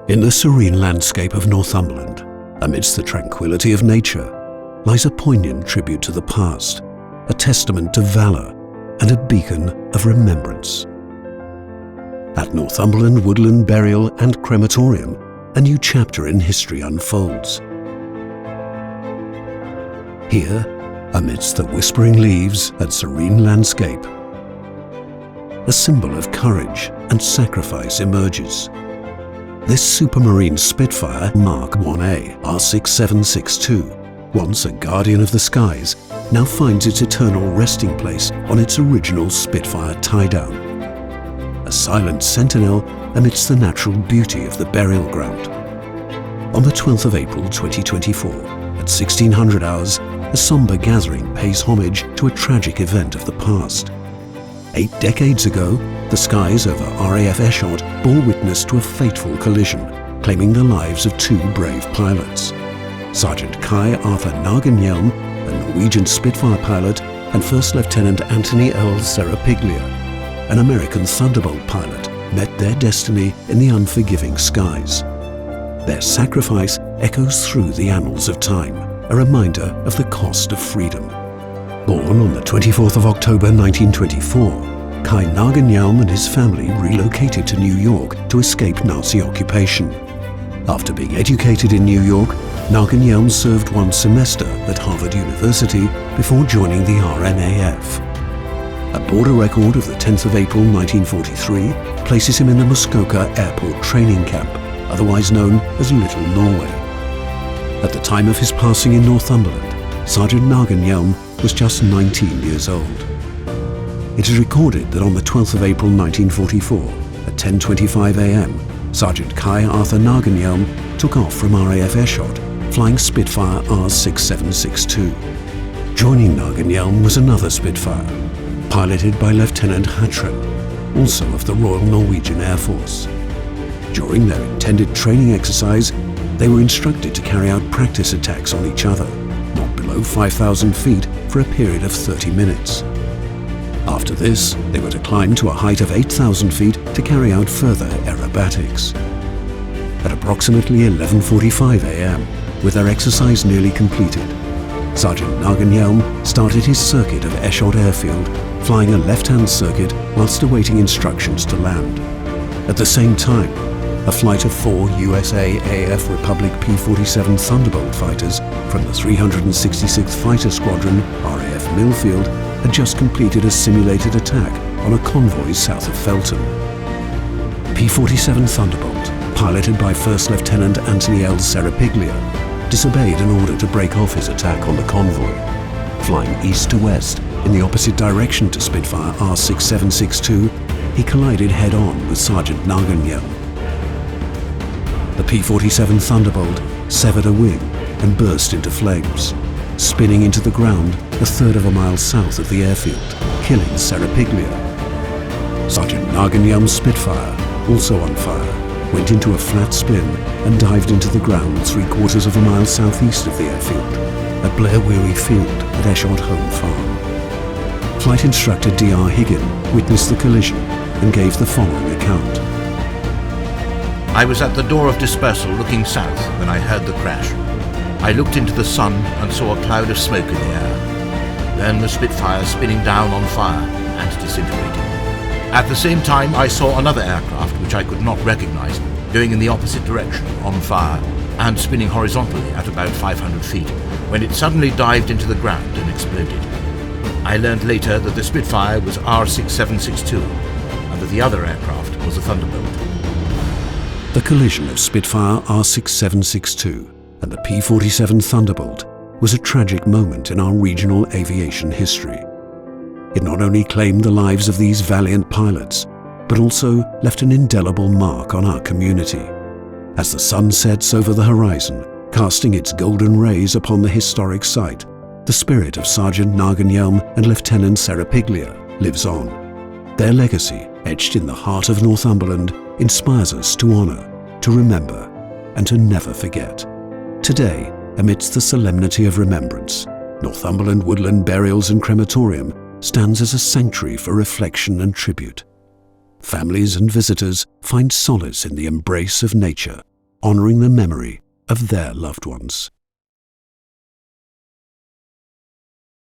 In the serene landscape of Northumberland, amidst the tranquility of nature, lies a poignant tribute to the past, a testament to valour and a beacon of remembrance. At Northumberland Woodland Burial and Crematorium, a new chapter in history unfolds. Here, amidst the whispering leaves and serene landscape, a symbol of courage and sacrifice emerges. This supermarine Spitfire Mark 1A R6762, once a guardian of the skies, now finds its eternal resting place on its original Spitfire tie-down. A silent sentinel amidst the natural beauty of the burial ground. On the 12th of April 2024, at 1600 hours, a sombre gathering pays homage to a tragic event of the past. 8 decades ago, the skies over RAF Eshott bore witness to a fateful collision, claiming the lives of 2 brave pilots. Sgt Knagenhjelm, a Norwegian Spitfire pilot, and First Lieutenant Anthony L. Serapiglia, an American Thunderbolt pilot, met their destiny in the unforgiving skies. Their sacrifice echoes through the annals of time, a reminder of the cost of freedom. Born on the 24th of October 1924, Knagenhjelm and his family relocated to New York to escape Nazi occupation. After being educated in New York, Knagenhjelm served 1 semester at Harvard University before joining the RNAF. A border record of the 10th of April 1943 places him in the Muskoka Airport Training Camp, otherwise known as Little Norway. At the time of his passing in Northumberland, Sgt Knagenhjelm was just 19 years old. It is recorded that on the 12th of April 1944, at 10:25 a.m, Sgt Kai Arthur Knagenhjelm took off from RAF Eshott, flying Spitfire R6762. Joining Knagenhjelm was another Spitfire, piloted by Lieutenant Hattrem, also of the Royal Norwegian Air Force. During their intended training exercise, they were instructed to carry out practice attacks on each other, not below 5,000 feet for a period of 30 minutes. After this, they were to climb to a height of 8,000 feet to carry out further aerobatics. At approximately 11:45 a.m, with their exercise nearly completed, Sgt Knagenhjelm started his circuit of Eshott Airfield, flying a left-hand circuit whilst awaiting instructions to land. At the same time, a flight of 4 USA AF Republic P-47 Thunderbolt fighters from the 366th Fighter Squadron, RAF Millfield, had just completed a simulated attack on a convoy south of Felton. P-47 Thunderbolt, piloted by First Lieutenant Anthony L. Serapiglia, disobeyed an order to break off his attack on the convoy. Flying east to west in the opposite direction to Spitfire R6762, he collided head-on with Sgt Knagenhjelm. The P-47 Thunderbolt severed a wing and burst into flames, spinning into the ground a third of a mile south of the airfield, killing Serapiglia. Sgt Knagenhjelm's Spitfire, also on fire, went into a flat spin and dived into the ground 3/4 of a mile southeast of the airfield, at Blair Weary Field at Eshott Home Farm. Flight instructor Dr. Higgin witnessed the collision and gave the following account. I was at the door of dispersal looking south when I heard the crash. I looked into the sun and saw a cloud of smoke in the air. Then the Spitfire spinning down on fire and disintegrating. At the same time, I saw another aircraft which I could not recognize going in the opposite direction on fire and spinning horizontally at about 500 feet when it suddenly dived into the ground and exploded. I learned later that the Spitfire was R6762 and that the other aircraft was a Thunderbolt. The collision of Spitfire R6762 and the P-47 Thunderbolt was a tragic moment in our regional aviation history. It not only claimed the lives of these valiant pilots, but also left an indelible mark on our community. As the sun sets over the horizon, casting its golden rays upon the historic site, the spirit of Sgt Knagenhjelm and Lieutenant Serapiglia lives on. Their legacy, etched in the heart of Northumberland, inspires us to honour, to remember, and to never forget. Today, amidst the solemnity of remembrance, Northumberland Woodland Burials and Crematorium stands as a sanctuary for reflection and tribute. Families and visitors find solace in the embrace of nature honouring the memory of their loved ones.